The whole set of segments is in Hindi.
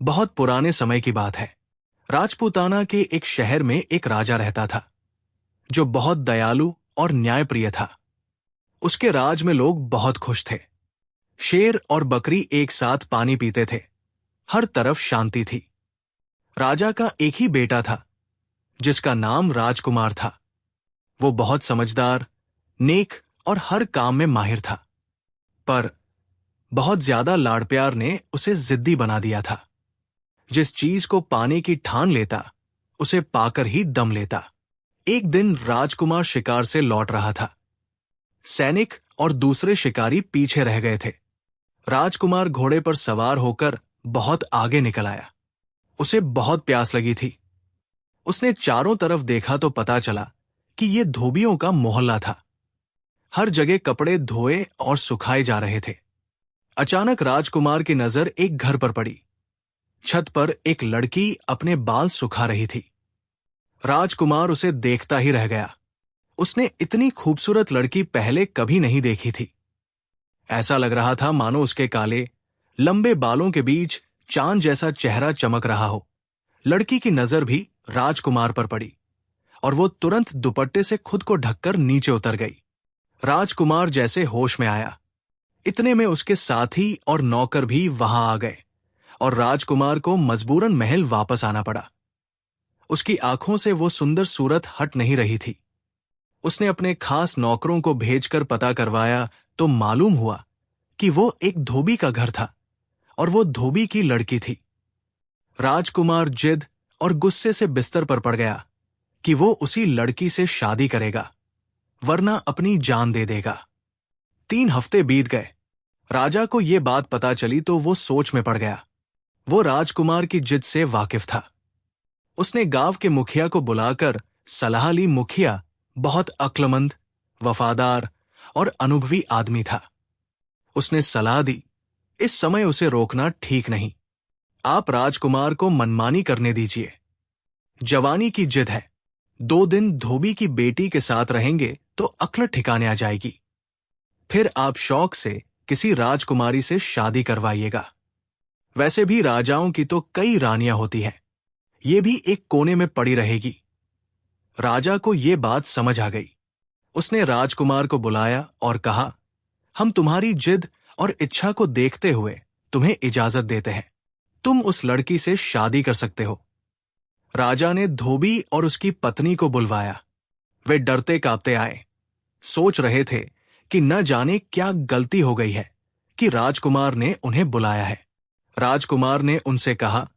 बहुत पुराने समय की बात है। राजपूताना के एक शहर में एक राजा रहता था जो बहुत दयालु और न्यायप्रिय था। उसके राज में लोग बहुत खुश थे। शेर और बकरी एक साथ पानी पीते थे। हर तरफ शांति थी। राजा का एक ही बेटा था जिसका नाम राजकुमार था। वो बहुत समझदार, नेक और हर काम में माहिर था। पर बहुत ज्यादा लाड़ प्यार ने उसे जिद्दी बना दिया था। जिस चीज को पाने की ठान लेता उसे पाकर ही दम लेता। एक दिन राजकुमार शिकार से लौट रहा था। सैनिक और दूसरे शिकारी पीछे रह गए थे। राजकुमार घोड़े पर सवार होकर बहुत आगे निकल आया। उसे बहुत प्यास लगी थी। उसने चारों तरफ देखा तो पता चला कि यह धोबियों का मोहल्ला था। हर जगह कपड़े धोए और सुखाए जा रहे थे। अचानक राजकुमार की नजर एक घर पर पड़ी। छत पर एक लड़की अपने बाल सुखा रही थी। राजकुमार उसे देखता ही रह गया। उसने इतनी खूबसूरत लड़की पहले कभी नहीं देखी थी। ऐसा लग रहा था मानो उसके काले, लंबे बालों के बीच चांद जैसा चेहरा चमक रहा हो। लड़की की नजर भी राजकुमार पर पड़ी और वो तुरंत दुपट्टे से खुद को ढककर नीचे उतर गई। राजकुमार जैसे होश में आया, इतने में उसके साथी और नौकर भी वहां आ गए और राजकुमार को मजबूरन महल वापस आना पड़ा। उसकी आंखों से वो सुंदर सूरत हट नहीं रही थी। उसने अपने खास नौकरों को भेजकर पता करवाया तो मालूम हुआ कि वो एक धोबी का घर था और वो धोबी की लड़की थी। राजकुमार जिद और गुस्से से बिस्तर पर पड़ गया कि वो उसी लड़की से शादी करेगा, वरना अपनी जान दे देगा। 3 हफ्ते बीत गए। राजा को ये बात पता चली तो वो सोच में पड़ गया। वो राजकुमार की जिद से वाकिफ था। उसने गांव के मुखिया को बुलाकर सलाह ली। मुखिया बहुत अक्लमंद, वफादार और अनुभवी आदमी था। उसने सलाह दी, इस समय उसे रोकना ठीक नहीं। आप राजकुमार को मनमानी करने दीजिए। जवानी की जिद है। 2 दिन धोबी की बेटी के साथ रहेंगे तो अक्ल ठिकाने आ जाएगी। फिर आप शौक से किसी राजकुमारी से शादी करवाइएगा। वैसे भी राजाओं की तो कई रानियां होती हैं, ये भी एक कोने में पड़ी रहेगी। राजा को ये बात समझ आ गई। उसने राजकुमार को बुलाया और कहा, हम तुम्हारी जिद और इच्छा को देखते हुए तुम्हें इजाजत देते हैं। तुम उस लड़की से शादी कर सकते हो। राजा ने धोबी और उसकी पत्नी को बुलवाया। वे डरते कांपते आए। सोच रहे थे कि न जाने क्या गलती हो गई है कि राजकुमार ने उन्हें बुलाया है। राजकुमार ने उनसे कहा,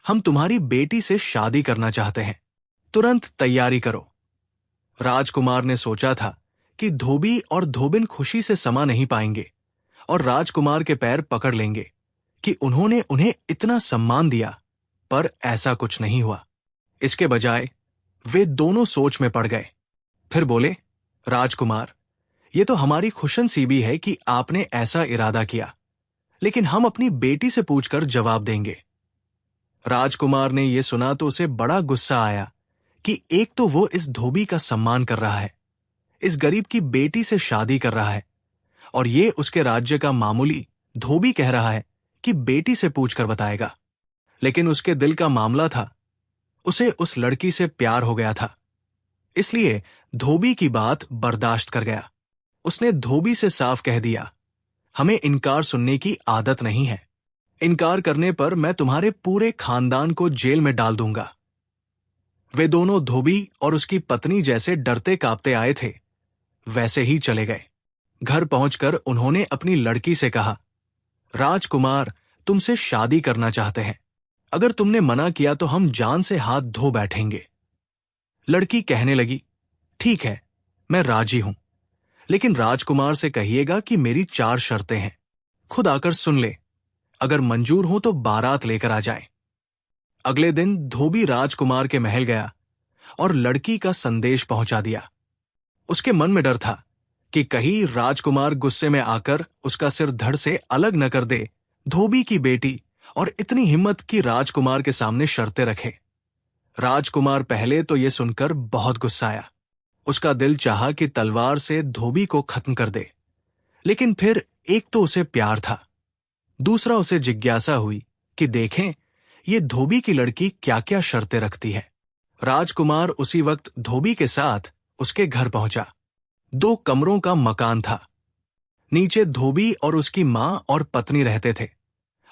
हम तुम्हारी बेटी से शादी करना चाहते हैं, तुरंत तैयारी करो। राजकुमार ने सोचा था कि धोबी और धोबिन खुशी से समा नहीं पाएंगे और राजकुमार के पैर पकड़ लेंगे कि उन्होंने उन्हें इतना सम्मान दिया, पर ऐसा कुछ नहीं हुआ। इसके बजाय वे दोनों सोच में पड़ गए। फिर बोले, राजकुमार, ये तो हमारी खुशनसीबी है कि आपने ऐसा इरादा किया, लेकिन हम अपनी बेटी से पूछकर जवाब देंगे। राजकुमार ने यह सुना तो उसे बड़ा गुस्सा आया कि एक तो वो इस धोबी का सम्मान कर रहा है, इस गरीब की बेटी से शादी कर रहा है, और ये उसके राज्य का मामूली धोबी कह रहा है कि बेटी से पूछकर बताएगा। लेकिन उसके दिल का मामला था, उसे उस लड़की से प्यार हो गया था, इसलिए धोबी की बात बर्दाश्त कर गया। उसने धोबी से साफ कह दिया, हमें इनकार सुनने की आदत नहीं है। इनकार करने पर मैं तुम्हारे पूरे खानदान को जेल में डाल दूंगा। वे दोनों धोबी और उसकी पत्नी जैसे डरते कांपते आए थे, वैसे ही चले गए। घर पहुंचकर उन्होंने अपनी लड़की से कहा, राजकुमार तुमसे शादी करना चाहते हैं। अगर तुमने मना किया तो हम जान से हाथ धो बैठेंगे। लड़की कहने लगी, ठीक है, मैं राजी हूं, लेकिन राजकुमार से कहिएगा कि मेरी 4 शर्तें हैं। खुद आकर सुन ले, अगर मंजूर हो तो बारात लेकर आ जाए। अगले दिन धोबी राजकुमार के महल गया और लड़की का संदेश पहुंचा दिया। उसके मन में डर था कि कहीं राजकुमार गुस्से में आकर उसका सिर धड़ से अलग न कर दे। धोबी की बेटी और इतनी हिम्मत कि राजकुमार के सामने शर्तें रखे। राजकुमार पहले तो यह सुनकर बहुत गुस्साया। उसका दिल चाहा कि तलवार से धोबी को खत्म कर दे, लेकिन फिर एक तो उसे प्यार था, दूसरा उसे जिज्ञासा हुई कि देखें ये धोबी की लड़की क्या क्या शर्तें रखती है। राजकुमार उसी वक्त धोबी के साथ उसके घर पहुंचा। 2 कमरों का मकान था। नीचे धोबी और उसकी मां और पत्नी रहते थे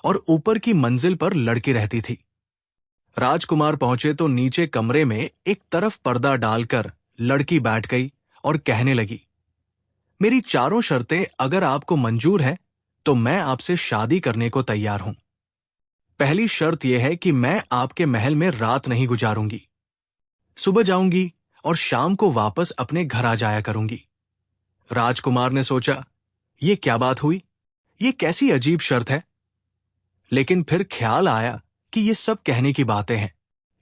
और ऊपर की मंजिल पर लड़की रहती थी। राजकुमार पहुंचे तो नीचे कमरे में एक तरफ पर्दा डालकर लड़की बैठ गई और कहने लगी, मेरी चारों शर्तें अगर आपको मंजूर है तो मैं आपसे शादी करने को तैयार हूं। पहली शर्त यह है कि मैं आपके महल में रात नहीं गुजारूंगी। सुबह जाऊंगी और शाम को वापस अपने घर आ जाया करूंगी। राजकुमार ने सोचा, ये क्या बात हुई? ये कैसी अजीब शर्त है? लेकिन फिर ख्याल आया कि ये सब कहने की बातें हैं।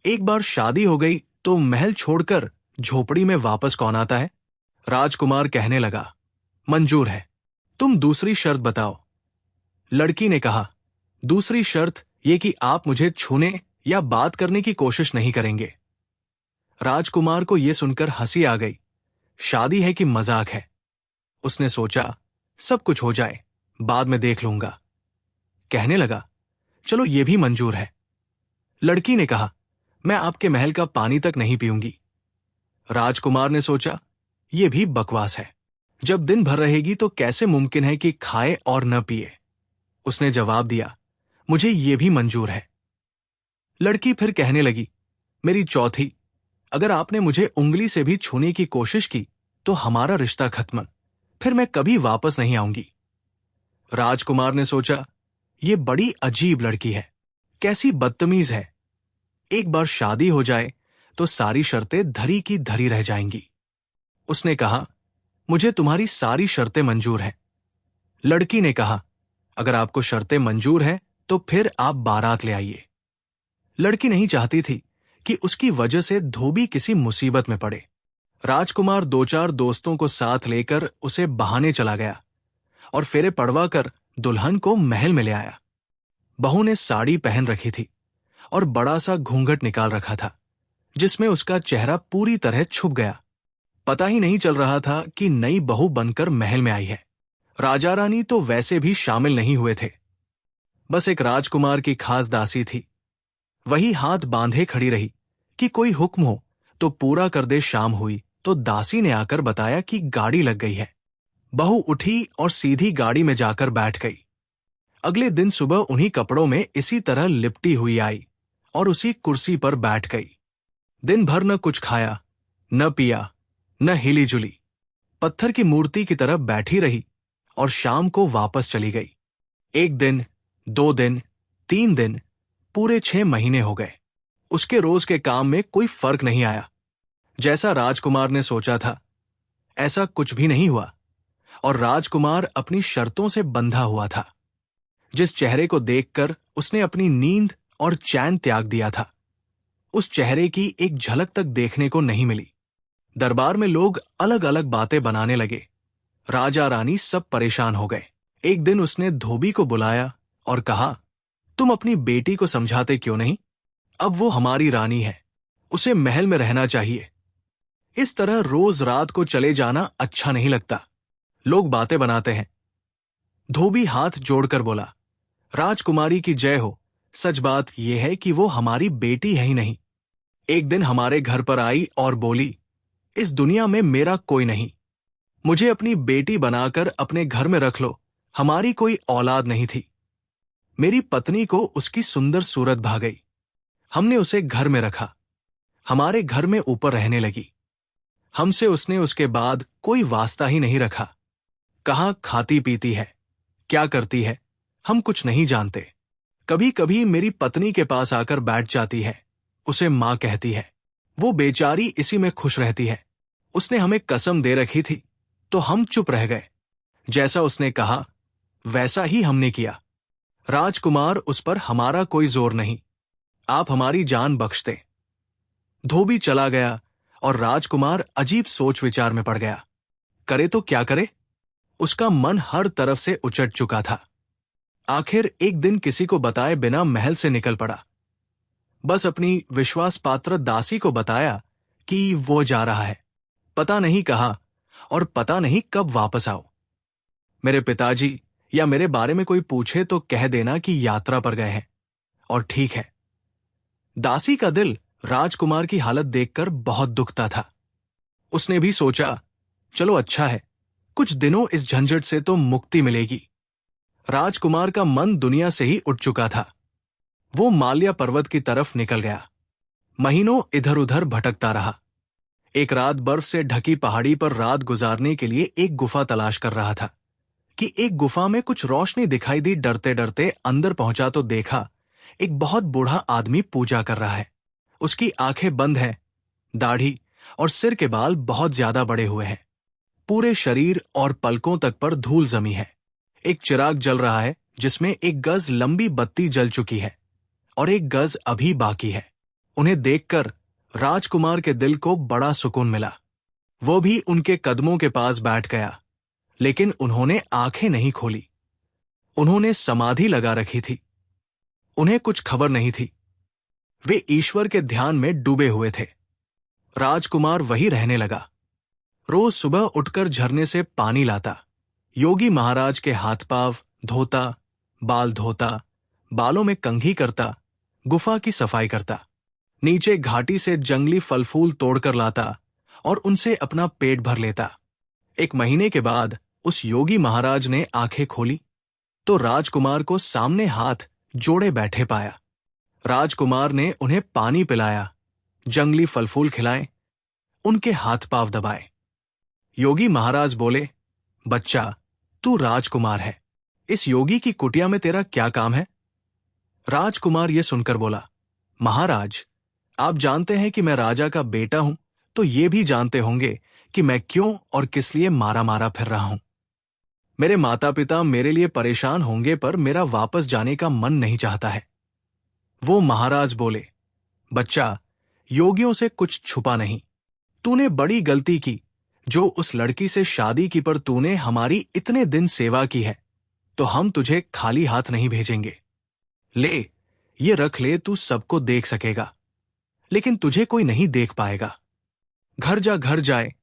एक बार शादी हो गई तो महल छोड़कर झोपड़ी में वापस कौन आता है? राजकुमार कहने लगा, मंजूर है, तुम दूसरी शर्त बताओ। लड़की ने कहा, दूसरी शर्त यह कि आप मुझे छूने या बात करने की कोशिश नहीं करेंगे। राजकुमार को यह सुनकर हंसी आ गई। शादी है कि मजाक है? उसने सोचा, सब कुछ हो जाए, बाद में देख लूंगा। कहने लगा, चलो ये भी मंजूर है। लड़की ने कहा, मैं आपके महल का पानी तक नहीं पीऊंगी। राजकुमार ने सोचा, यह भी बकवास है। जब दिन भर रहेगी तो कैसे मुमकिन है कि खाए और न पिए? उसने जवाब दिया, मुझे यह भी मंजूर है। लड़की फिर कहने लगी, मेरी चौथी, अगर आपने मुझे उंगली से भी छूने की कोशिश की तो हमारा रिश्ता खत्म, फिर मैं कभी वापस नहीं आऊंगी। राजकुमार ने सोचा, यह बड़ी अजीब लड़की है, कैसी बदतमीज है। एक बार शादी हो जाए तो सारी शर्तें धरी की धरी रह जाएंगी। उसने कहा, मुझे तुम्हारी सारी शर्तें मंजूर हैं। लड़की ने कहा, अगर आपको शर्तें मंजूर हैं तो फिर आप बारात ले आइए। लड़की नहीं चाहती थी कि उसकी वजह से धोबी किसी मुसीबत में पड़े। राजकुमार 2-4 दोस्तों को साथ लेकर उसे बहाने चला गया और फेरे पड़वा कर दुल्हन को महल में ले आया। बहू ने साड़ी पहन रखी थी और बड़ा सा घूंघट निकाल रखा था, जिसमें उसका चेहरा पूरी तरह छुप गया। पता ही नहीं चल रहा था कि नई बहू बनकर महल में आई है। राजा रानी तो वैसे भी शामिल नहीं हुए थे। बस एक राजकुमार की खास दासी थी। वही हाथ बांधे खड़ी रही कि कोई हुक्म हो तो पूरा कर दे। शाम हुई तो दासी ने आकर बताया कि गाड़ी लग गई है। बहू उठी और सीधी गाड़ी में जाकर बैठ गई। अगले दिन सुबह उन्हीं कपड़ों में इसी तरह लिपटी हुई आई और उसी कुर्सी पर बैठ गई। दिन भर न कुछ खाया, न पिया, न हिली जुली, पत्थर की मूर्ति की तरह बैठी रही और शाम को वापस चली गई। 1 दिन, 2 दिन, 3 दिन, पूरे 6 महीने हो गए। उसके रोज के काम में कोई फर्क नहीं आया। जैसा राजकुमार ने सोचा था ऐसा कुछ भी नहीं हुआ और राजकुमार अपनी शर्तों से बंधा हुआ था। जिस चेहरे को देखकर उसने अपनी नींद और चैन त्याग दिया था, उस चेहरे की एक झलक तक देखने को नहीं मिली। दरबार में लोग अलग अलग बातें बनाने लगे। राजा रानी सब परेशान हो गए। एक दिन उसने धोबी को बुलाया और कहा, तुम अपनी बेटी को समझाते क्यों नहीं? अब वो हमारी रानी है, उसे महल में रहना चाहिए। इस तरह रोज रात को चले जाना अच्छा नहीं लगता। लोग बातें बनाते हैं। धोबी हाथ जोड़कर बोला, राजकुमारी की जय हो। सच बात यह है कि वो हमारी बेटी है ही नहीं। एक दिन हमारे घर पर आई और बोली, इस दुनिया में मेरा कोई नहीं, मुझे अपनी बेटी बनाकर अपने घर में रख लो। हमारी कोई औलाद नहीं थी। मेरी पत्नी को उसकी सुंदर सूरत भा गई। हमने उसे घर में रखा, हमारे घर में ऊपर रहने लगी। हमसे उसने उसके बाद कोई वास्ता ही नहीं रखा। कहाँ खाती पीती है, क्या करती है, हम कुछ नहीं जानते। कभी कभी मेरी पत्नी के पास आकर बैठ जाती है, उसे मां कहती है। वो बेचारी इसी में खुश रहती है। उसने हमें कसम दे रखी थी तो हम चुप रह गए। जैसा उसने कहा वैसा ही हमने किया। राजकुमार, उस पर हमारा कोई जोर नहीं, आप हमारी जान बख्श दे। धोबी चला गया और राजकुमार अजीब सोच विचार में पड़ गया। करे तो क्या करे? उसका मन हर तरफ से उचट चुका था। आखिर एक दिन किसी को बताए बिना महल से निकल पड़ा। बस अपनी विश्वास पात्र दासी को बताया कि वो जा रहा है, पता नहीं कहा और पता नहीं कब वापस आओ। मेरे पिताजी या मेरे बारे में कोई पूछे तो कह देना कि यात्रा पर गए हैं। और ठीक है, दासी का दिल राजकुमार की हालत देखकर बहुत दुखता था। उसने भी सोचा, चलो अच्छा है, कुछ दिनों इस झंझट से तो मुक्ति मिलेगी। राजकुमार का मन दुनिया से ही उठ चुका था। वो माल्या पर्वत की तरफ निकल गया। महीनों इधर उधर भटकता रहा। एक रात बर्फ से ढकी पहाड़ी पर रात गुजारने के लिए एक गुफा तलाश कर रहा था कि एक गुफा में कुछ रोशनी दिखाई दी। डरते डरते अंदर पहुंचा तो देखा एक बहुत बूढ़ा आदमी पूजा कर रहा है। उसकी आंखें बंद हैं, दाढ़ी और सिर के बाल बहुत ज्यादा बड़े हुए हैं। पूरे शरीर और पलकों तक पर धूल जमी है। एक चिराग जल रहा है जिसमें 1 गज लंबी बत्ती जल चुकी है और 1 गज अभी बाकी है। उन्हें देखकर राजकुमार के दिल को बड़ा सुकून मिला। वो भी उनके कदमों के पास बैठ गया, लेकिन उन्होंने आंखें नहीं खोली। उन्होंने समाधि लगा रखी थी। उन्हें कुछ खबर नहीं थी। वे ईश्वर के ध्यान में डूबे हुए थे। राजकुमार वही रहने लगा। रोज सुबह उठकर झरने से पानी लाता, योगी महाराज के हाथ पांव धोता, बाल धोता, बालों में कंघी करता, गुफा की सफाई करता, नीचे घाटी से जंगली फल फूल तोड़कर लाता और उनसे अपना पेट भर लेता। 1 महीने के बाद उस योगी महाराज ने आंखें खोली तो राजकुमार को सामने हाथ जोड़े बैठे पाया। राजकुमार ने उन्हें पानी पिलाया, जंगली फल फूल खिलाए, उनके हाथ पांव दबाए। योगी महाराज बोले, बच्चा, तू राजकुमार है। इस योगी की कुटिया में तेरा क्या काम है? राजकुमार ये सुनकर बोला, महाराज, आप जानते हैं कि मैं राजा का बेटा हूं, तो ये भी जानते होंगे कि मैं क्यों और किस लिए मारा मारा फिर रहा हूं। मेरे माता पिता मेरे लिए परेशान होंगे, पर मेरा वापस जाने का मन नहीं चाहता है। वो महाराज बोले, बच्चा, योगियों से कुछ छुपा नहीं। तूने बड़ी गलती की जो उस लड़की से शादी की, पर तूने हमारी इतने दिन सेवा की है, तो हम तुझे खाली हाथ नहीं भेजेंगे। ले, ये रख ले, तू सबको देख सकेगा, लेकिन तुझे कोई नहीं देख पाएगा। घर जाए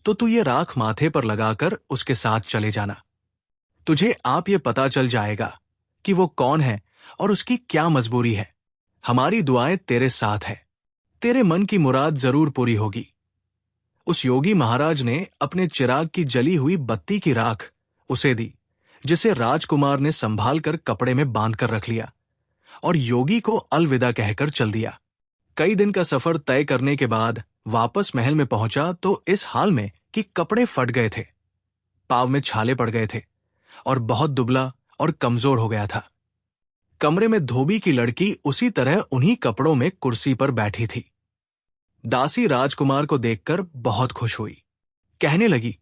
तो तू ये राख माथे पर लगाकर उसके साथ चले जाना। तुझे आप ये पता चल जाएगा कि वो कौन है और उसकी क्या मजबूरी है। हमारी दुआएं तेरे साथ है, तेरे मन की मुराद जरूर पूरी होगी। उस योगी महाराज ने अपने चिराग की जली हुई बत्ती की राख उसे दी, जिसे राजकुमार ने संभाल कर कपड़े में बांध कर रख लिया और योगी को अलविदा कहकर चल दिया। कई दिन का सफर तय करने के बाद वापस महल में पहुंचा तो इस हाल में कि कपड़े फट गए थे, पांव में छाले पड़ गए थे और बहुत दुबला और कमजोर हो गया था। कमरे में धोबी की लड़की उसी तरह उन्हीं कपड़ों में कुर्सी पर बैठी थी। दासी राजकुमार को देखकर बहुत खुश हुई। कहने लगी,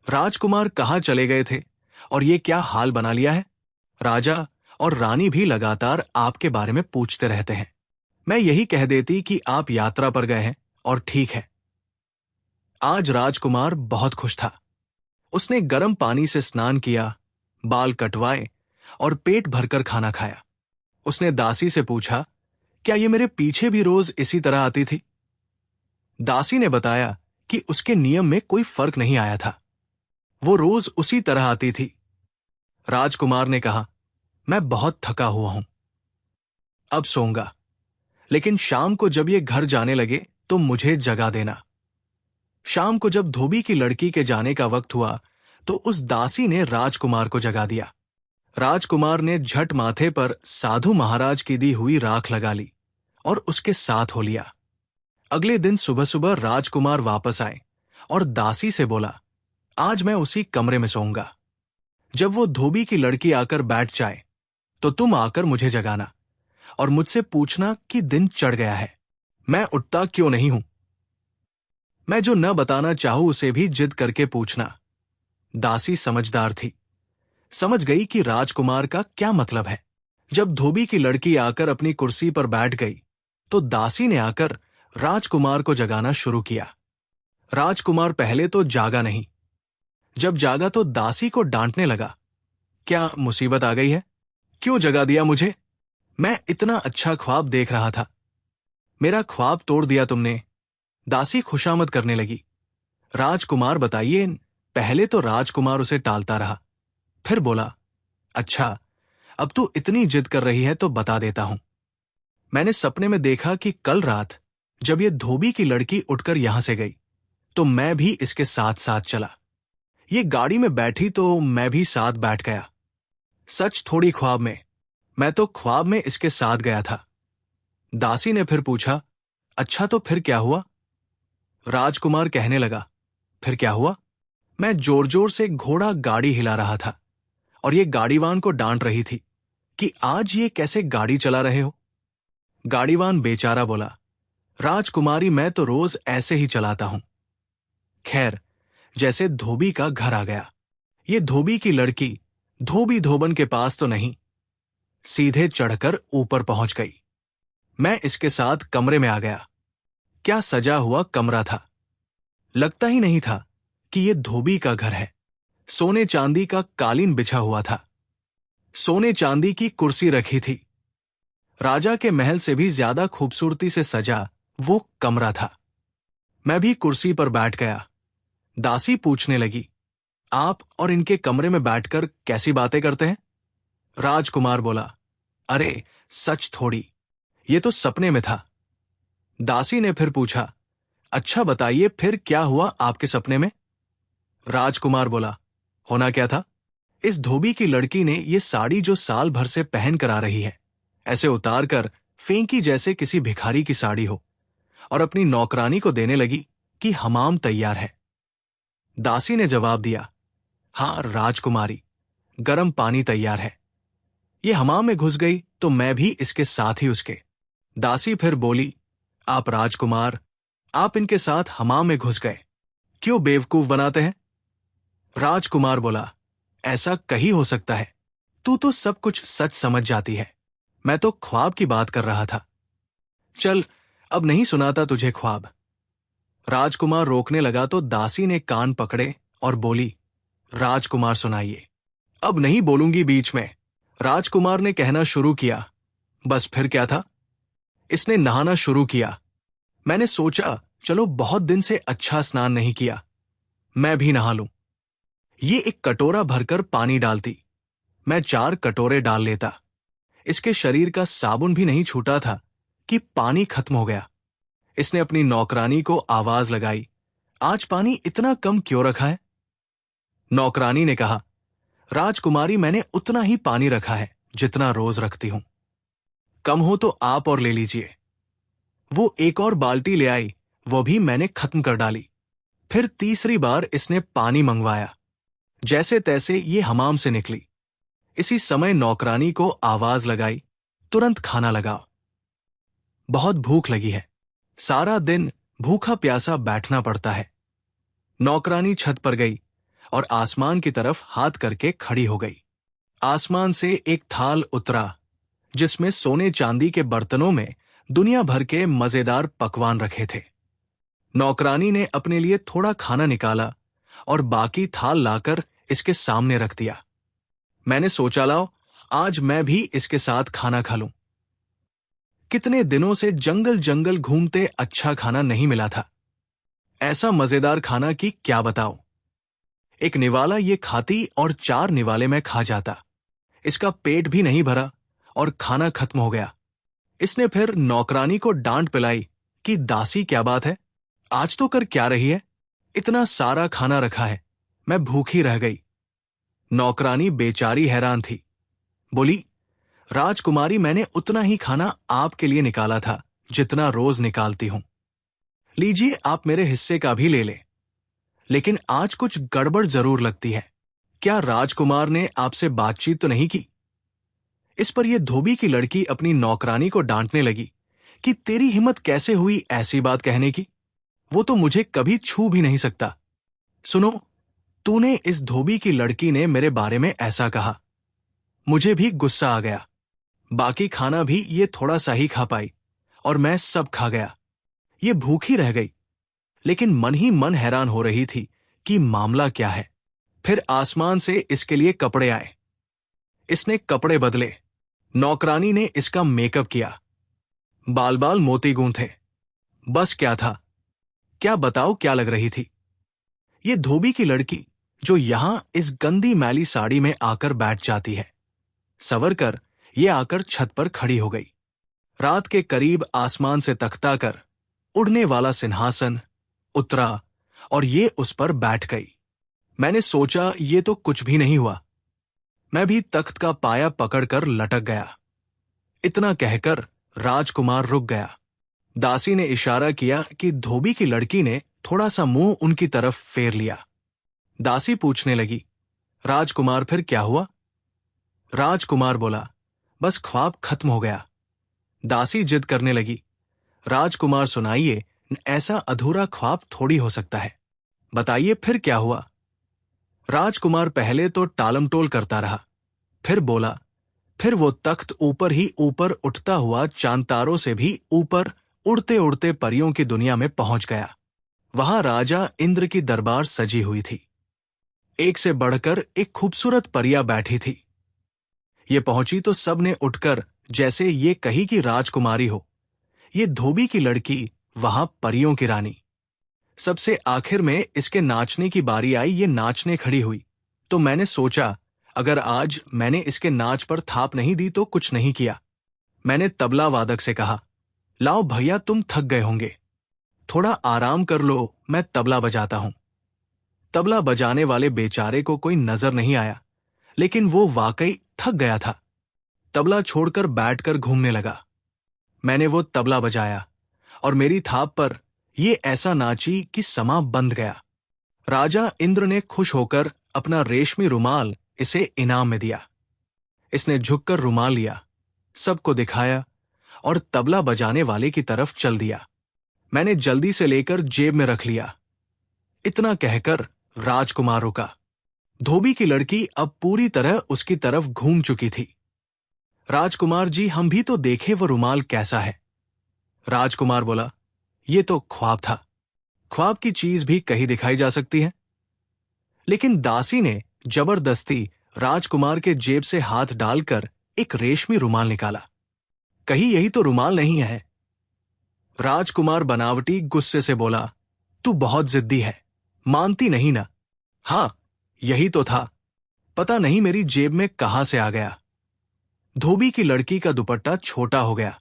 राजकुमार कहाँ चले गए थे और ये क्या हाल बना लिया है? राजा और रानी भी लगातार आपके बारे में पूछते रहते हैं। मैं यही कह देती कि आप यात्रा पर गए हैं और ठीक है। आज राजकुमार बहुत खुश था। उसने गर्म पानी से स्नान किया, बाल कटवाए और पेट भरकर खाना खाया। उसने दासी से पूछा, क्या ये मेरे पीछे भी रोज इसी तरह आती थी? दासी ने बताया कि उसके नियम में कोई फर्क नहीं आया था, वो रोज उसी तरह आती थी। राजकुमार ने कहा, मैं बहुत थका हुआ हूं, अब सोऊंगा, लेकिन शाम को जब ये घर जाने लगे तो मुझे जगा देना। शाम को जब धोबी की लड़की के जाने का वक्त हुआ तो उस दासी ने राजकुमार को जगा दिया। राजकुमार ने झट माथे पर साधु महाराज की दी हुई राख लगा ली और उसके साथ हो लिया। अगले दिन सुबह सुबह राजकुमार वापस आए और दासी से बोला, आज मैं उसी कमरे में सोऊंगा। जब वो धोबी की लड़की आकर बैठ जाए तो तुम आकर मुझे जगाना और मुझसे पूछना कि दिन चढ़ गया है, मैं उठता क्यों नहीं हूं। मैं जो न बताना चाहूं उसे भी जिद करके पूछना। दासी समझदार थी, समझ गई कि राजकुमार का क्या मतलब है। जब धोबी की लड़की आकर अपनी कुर्सी पर बैठ गई तो दासी ने आकर राजकुमार को जगाना शुरू किया। राजकुमार पहले तो जागा नहीं। जब जागा तो दासी को डांटने लगा, क्या मुसीबत आ गई है? क्यों जगा दिया मुझे? मैं इतना अच्छा ख्वाब देख रहा था, मेरा ख्वाब तोड़ दिया तुमने। दासी खुशामद करने लगी। राजकुमार बताइए। पहले तो राजकुमार उसे टालता रहा, फिर बोला, अच्छा, अब तू इतनी जिद कर रही है तो बता देता हूं। मैंने सपने में देखा कि कल रात जब ये धोबी की लड़की उठकर यहां से गई तो मैं भी इसके साथ साथ चला। ये गाड़ी में बैठी तो मैं भी साथ बैठ गया। सच थोड़ी ख्वाब में, मैं तो ख्वाब में इसके साथ गया था। दासी ने फिर पूछा, अच्छा तो फिर क्या हुआ? राजकुमार कहने लगा, फिर क्या हुआ? मैं जोर जोर से घोड़ा गाड़ी हिला रहा था और ये गाड़ीवान को डांट रही थी कि आज ये कैसे गाड़ी चला रहे हो। गाड़ीवान बेचारा बोला, राजकुमारी मैं तो रोज ऐसे ही चलाता हूं। खैर, जैसे धोबी का घर आ गया। ये धोबी की लड़की धोबी धोबन के पास तो नहीं, सीधे चढ़कर ऊपर पहुंच गई। मैं इसके साथ कमरे में आ गया। क्या सजा हुआ कमरा था! लगता ही नहीं था कि यह धोबी का घर है। सोने चांदी का कालीन बिछा हुआ था, सोने चांदी की कुर्सी रखी थी। राजा के महल से भी ज्यादा खूबसूरती से सजा वो कमरा था। मैं भी कुर्सी पर बैठ गया। दासी पूछने लगी, आप और इनके कमरे में बैठकर कैसी बातें करते हैं? राजकुमार बोला, अरे सच थोड़ी, ये तो सपने में था। दासी ने फिर पूछा, अच्छा बताइए फिर क्या हुआ आपके सपने में? राजकुमार बोला, होना क्या था? इस धोबी की लड़की ने ये साड़ी जो साल भर से पहन कर आ रही है, ऐसे उतार कर फेंकी जैसे किसी भिखारी की साड़ी हो, और अपनी नौकरानी को देने लगी कि हमाम तैयार है। दासी ने जवाब दिया, हाँ राजकुमारी, गर्म पानी तैयार है। ये हमाम में घुस गई तो मैं भी इसके साथ ही उसके। दासी फिर बोली, आप राजकुमार, आप इनके साथ हमाम में घुस गए, क्यों बेवकूफ बनाते हैं? राजकुमार बोला, ऐसा कहीं हो सकता है, तू तो सब कुछ सच समझ जाती है, मैं तो ख्वाब की बात कर रहा था। चल, अब नहीं सुनाता तुझे ख्वाब। राजकुमार रोकने लगा तो दासी ने कान पकड़े और बोली, राजकुमार सुनाइए। अब नहीं बोलूंगी बीच में, राजकुमार ने कहना शुरू किया। बस फिर क्या था, इसने नहाना शुरू किया। मैंने सोचा चलो बहुत दिन से अच्छा स्नान नहीं किया, मैं भी नहा लूं। ये एक कटोरा भरकर पानी डालती, मैं 4 कटोरे डाल लेता। इसके शरीर का साबुन भी नहीं छूटा था कि पानी खत्म हो गया। इसने अपनी नौकरानी को आवाज लगाई, आज पानी इतना कम क्यों रखा है? नौकरानी ने कहा, राजकुमारी मैंने उतना ही पानी रखा है जितना रोज रखती हूं, कम हो तो आप और ले लीजिए। वो एक और बाल्टी ले आई, वो भी मैंने खत्म कर डाली। फिर तीसरी बार इसने पानी मंगवाया। जैसे तैसे ये हमाम से निकली। इसी समय नौकरानी को आवाज लगाई, तुरंत खाना लगाओ, बहुत भूख लगी है, सारा दिन भूखा प्यासा बैठना पड़ता है। नौकरानी छत पर गई और आसमान की तरफ हाथ करके खड़ी हो गई। आसमान से एक थाल उतरा जिसमें सोने चांदी के बर्तनों में दुनिया भर के मजेदार पकवान रखे थे। नौकरानी ने अपने लिए थोड़ा खाना निकाला और बाकी थाल लाकर इसके सामने रख दिया। मैंने सोचा लाओ आज मैं भी इसके साथ खाना खा लूं। कितने दिनों से जंगल जंगल घूमते अच्छा खाना नहीं मिला था। ऐसा मजेदार खाना कि क्या बताओ। एक निवाला ये खाती और 4 निवाले में खा जाता। इसका पेट भी नहीं भरा और खाना खत्म हो गया। इसने फिर नौकरानी को डांट पिलाई कि दासी क्या बात है, आज तो कर क्या रही है, इतना सारा खाना रखा है, मैं भूखी रह गई। नौकरानी बेचारी हैरान थी, बोली, राजकुमारी मैंने उतना ही खाना आपके लिए निकाला था जितना रोज निकालती हूं, लीजिए आप मेरे हिस्से का भी ले ले। लेकिन आज कुछ गड़बड़ जरूर लगती है, क्या राजकुमार ने आपसे बातचीत तो नहीं की? इस पर यह धोबी की लड़की अपनी नौकरानी को डांटने लगी कि तेरी हिम्मत कैसे हुई ऐसी बात कहने की, वो तो मुझे कभी छू भी नहीं सकता। सुनो, तूने इस धोबी की लड़की ने मेरे बारे में ऐसा कहा, मुझे भी गुस्सा आ गया। बाकी खाना भी ये थोड़ा सा ही खा पाई और मैं सब खा गया। ये भूखी रह गई, लेकिन मन ही मन हैरान हो रही थी कि मामला क्या है। फिर आसमान से इसके लिए कपड़े आए। इसने कपड़े बदले, नौकरानी ने इसका मेकअप किया, बाल बाल मोती गूंथे। बस क्या था, क्या बताओ क्या लग रही थी। ये धोबी की लड़की जो यहां इस गंदी मैली साड़ी में आकर बैठ जाती है, सवर कर ये आकर छत पर खड़ी हो गई। रात के करीब आसमान से तख्ता कर उड़ने वाला सिंहासन उतरा और ये उस पर बैठ गई। मैंने सोचा ये तो कुछ भी नहीं हुआ। मैं भी तख्त का पाया पकड़कर लटक गया। इतना कहकर राजकुमार रुक गया। दासी ने इशारा किया कि धोबी की लड़की ने थोड़ा सा मुंह उनकी तरफ फेर लिया। दासी पूछने लगी, राजकुमार फिर क्या हुआ? राजकुमार बोला, बस ख्वाब खत्म हो गया। दासी जिद करने लगी, राजकुमार सुनाइए, ऐसा अधूरा ख्वाब थोड़ी हो सकता है, बताइए फिर क्या हुआ? राजकुमार पहले तो टालमटोल करता रहा, फिर बोला, फिर वो तख्त ऊपर ही ऊपर उठता हुआ चांद-तारों से भी ऊपर उड़ते उड़ते परियों की दुनिया में पहुंच गया। वहां राजा इंद्र की दरबार सजी हुई थी। एक से बढ़कर एक खूबसूरत परिया बैठी थी। ये पहुंची तो सबने उठकर जैसे ये कही कि राजकुमारी हो। ये धोबी की लड़की, वहां परियों की रानी। सबसे आखिर में इसके नाचने की बारी आई। ये नाचने खड़ी हुई तो मैंने सोचा, अगर आज मैंने इसके नाच पर थाप नहीं दी तो कुछ नहीं किया। मैंने तबला वादक से कहा, लाओ भैया, तुम थक गए होंगे, थोड़ा आराम कर लो, मैं तबला बजाता हूं। तबला बजाने वाले बेचारे को कोई नजर नहीं आया, लेकिन वो वाकई थक गया था। तबला छोड़कर बैठकर घूमने लगा। मैंने वो तबला बजाया और मेरी थाप पर ये ऐसा नाची कि समा बंध गया। राजा इंद्र ने खुश होकर अपना रेशमी रुमाल इसे इनाम में दिया। इसने झुककर रुमाल लिया, सबको दिखाया और तबला बजाने वाले की तरफ चल दिया। मैंने जल्दी से लेकर जेब में रख लिया। इतना कहकर राजकुमार रुका। धोबी की लड़की अब पूरी तरह उसकी तरफ घूम चुकी थी। राजकुमार जी, हम भी तो देखे वो रुमाल कैसा है। राजकुमार बोला, ये तो ख्वाब था, ख्वाब की चीज भी कहीं दिखाई जा सकती है। लेकिन दासी ने जबरदस्ती राजकुमार के जेब से हाथ डालकर एक रेशमी रुमाल निकाला। कहीं यही तो रुमाल नहीं है। राजकुमार बनावटी गुस्से से बोला, तू बहुत जिद्दी है, मानती नहीं ना। हां, यही तो था, पता नहीं मेरी जेब में कहां से आ गया। धोबी की लड़की का दुपट्टा छोटा हो गया।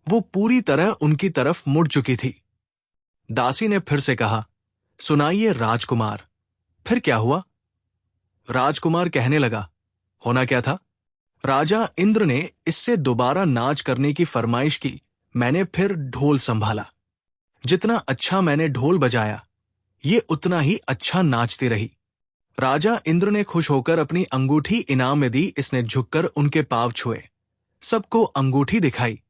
वो पूरी तरह उनकी तरफ मुड़ चुकी थी। दासी ने फिर से कहा, सुनाइए राजकुमार, फिर क्या हुआ? राजकुमार कहने लगा, होना क्या था? राजा इंद्र ने इससे दोबारा नाच करने की फरमाइश की। मैंने फिर ढोल संभाला। जितना अच्छा मैंने ढोल बजाया, ये उतना ही अच्छा नाचती रही। राजा इंद्र ने खुश होकर अपनी अंगूठी इनाम में दी। इसने झुककर उनके पांव छुए, सबको अंगूठी दिखाई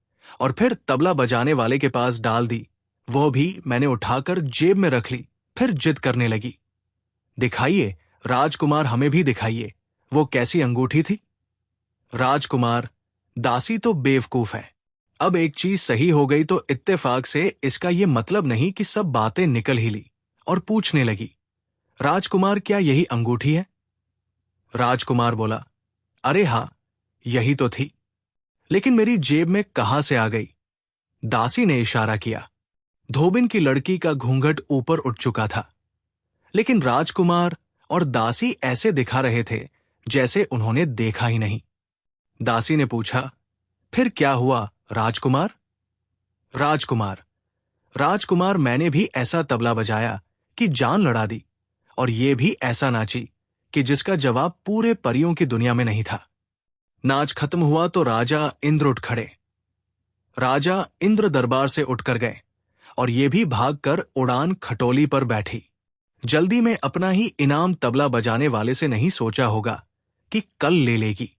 और फिर तबला बजाने वाले के पास डाल दी। वो भी मैंने उठाकर जेब में रख ली। फिर जिद करने लगी, दिखाइए राजकुमार, हमें भी दिखाइए, वो कैसी अंगूठी थी। राजकुमार, दासी तो बेवकूफ है। अब एक चीज सही हो गई तो इत्तेफाक से इसका ये मतलब नहीं कि सब बातें निकल ही ली और पूछने लगी, राजकुमार, क्या यही अंगूठी है? राजकुमार बोला, अरे हां, यही तो थी, लेकिन मेरी जेब में कहां से आ गई? दासी ने इशारा किया। धोबिन की लड़की का घूंघट ऊपर उठ चुका था, लेकिन राजकुमार और दासी ऐसे दिखा रहे थे जैसे उन्होंने देखा ही नहीं। दासी ने पूछा, फिर क्या हुआ राजकुमार? राजकुमार, राजकुमार, मैंने भी ऐसा तबला बजाया कि जान लड़ा दी, और ये भी ऐसा नाची कि जिसका जवाब पूरे परियों की दुनिया में नहीं था। नाच खत्म हुआ तो राजा इंद्र उठ खड़े। राजा इंद्र दरबार से उठकर गए और ये भी भागकर उड़ान खटोली पर बैठी। जल्दी में अपना ही इनाम तबला बजाने वाले से नहीं सोचा होगा कि कल ले लेगी।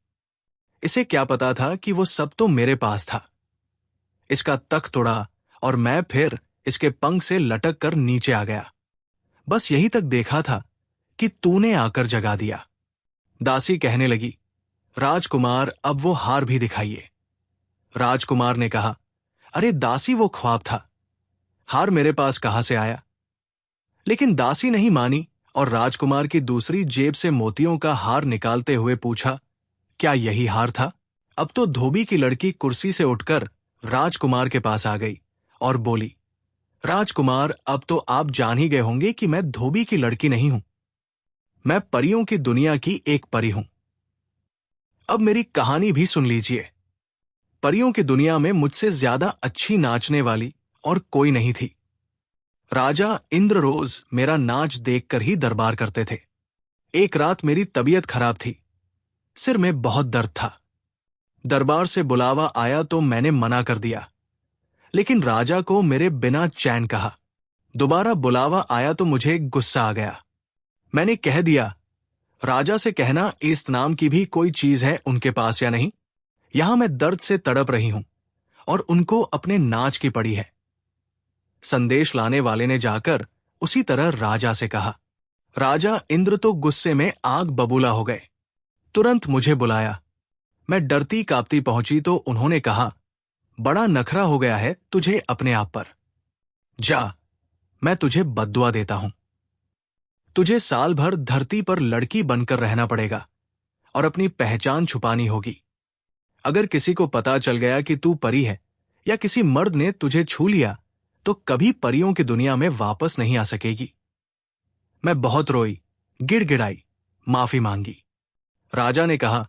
इसे क्या पता था कि वो सब तो मेरे पास था। इसका तख्त उड़ा और मैं फिर इसके पंख से लटक कर नीचे आ गया। बस यही तक देखा था कि तूने आकर जगा दिया। दासी कहने लगी, राजकुमार, अब वो हार भी दिखाइए। राजकुमार ने कहा, अरे दासी, वो ख्वाब था, हार मेरे पास कहां से आया? लेकिन दासी नहीं मानी और राजकुमार की दूसरी जेब से मोतियों का हार निकालते हुए पूछा, क्या यही हार था? अब तो धोबी की लड़की कुर्सी से उठकर राजकुमार के पास आ गई और बोली, राजकुमार, अब तो आप जान ही गए होंगे कि मैं धोबी की लड़की नहीं हूं, मैं परियों की दुनिया की एक परी हूं। अब मेरी कहानी भी सुन लीजिए। परियों की दुनिया में मुझसे ज्यादा अच्छी नाचने वाली और कोई नहीं थी। राजा इंद्र रोज मेरा नाच देखकर ही दरबार करते थे। एक रात मेरी तबीयत खराब थी, सिर में बहुत दर्द था। दरबार से बुलावा आया तो मैंने मना कर दिया, लेकिन राजा को मेरे बिना चैन कहा। दोबारा बुलावा आया तो मुझे गुस्सा आ गया। मैंने कह दिया, राजा से कहना इस नाम की भी कोई चीज है उनके पास या नहीं। यहां मैं दर्द से तड़प रही हूं और उनको अपने नाच की पड़ी है। संदेश लाने वाले ने जाकर उसी तरह राजा से कहा। राजा इंद्र तो गुस्से में आग बबूला हो गए। तुरंत मुझे बुलाया। मैं डरती कांपती पहुंची तो उन्होंने कहा, बड़ा नखरा हो गया है तुझे अपने आप पर। जा, मैं तुझे बद्दुआ देता हूं। तुझे साल भर धरती पर लड़की बनकर रहना पड़ेगा और अपनी पहचान छुपानी होगी। अगर किसी को पता चल गया कि तू परी है या किसी मर्द ने तुझे छू लिया तो कभी परियों की दुनिया में वापस नहीं आ सकेगी। मैं बहुत रोई, गिड़गिड़ाई, माफी मांगी। राजा ने कहा,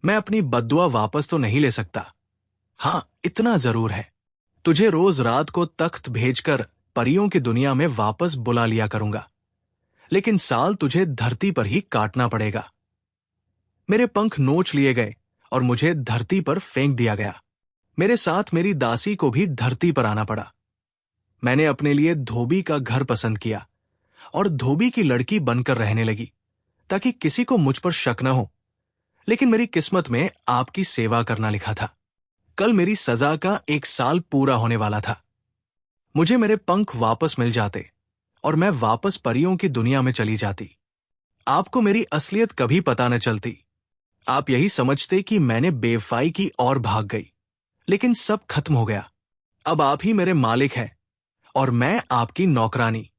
मैं अपनी बद्दुआ वापस तो नहीं ले सकता। हां, इतना जरूर है, तुझे रोज रात को तख्त भेजकर परियों की दुनिया में वापस बुला लिया करूंगा, लेकिन साल तुझे धरती पर ही काटना पड़ेगा। मेरे पंख नोच लिए गए और मुझे धरती पर फेंक दिया गया। मेरे साथ मेरी दासी को भी धरती पर आना पड़ा। मैंने अपने लिए धोबी का घर पसंद किया और धोबी की लड़की बनकर रहने लगी ताकि किसी को मुझ पर शक न हो। लेकिन मेरी किस्मत में आपकी सेवा करना लिखा था। कल मेरी सजा का 1 साल पूरा होने वाला था। मुझे मेरे पंख वापस मिल जाते और मैं वापस परियों की दुनिया में चली जाती। आपको मेरी असलियत कभी पता न चलती। आप यही समझते कि मैंने बेवफाई की और भाग गई, लेकिन सब खत्म हो गया। अब आप ही मेरे मालिक हैं और मैं आपकी नौकरानी।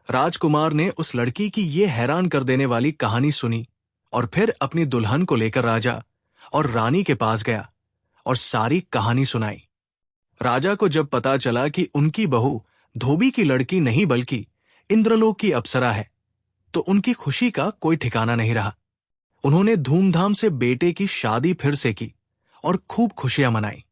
राजकुमार ने उस लड़की की ये हैरान कर देने वाली कहानी सुनी और फिर अपनी दुल्हन को लेकर राजा और रानी के पास गया और सारी कहानी सुनाई। राजा को जब पता चला कि उनकी बहू धोबी की लड़की नहीं बल्कि इंद्रलोक की अप्सरा है, तो उनकी खुशी का कोई ठिकाना नहीं रहा। उन्होंने धूमधाम से बेटे की शादी फिर से की और खूब खुशियां मनाई।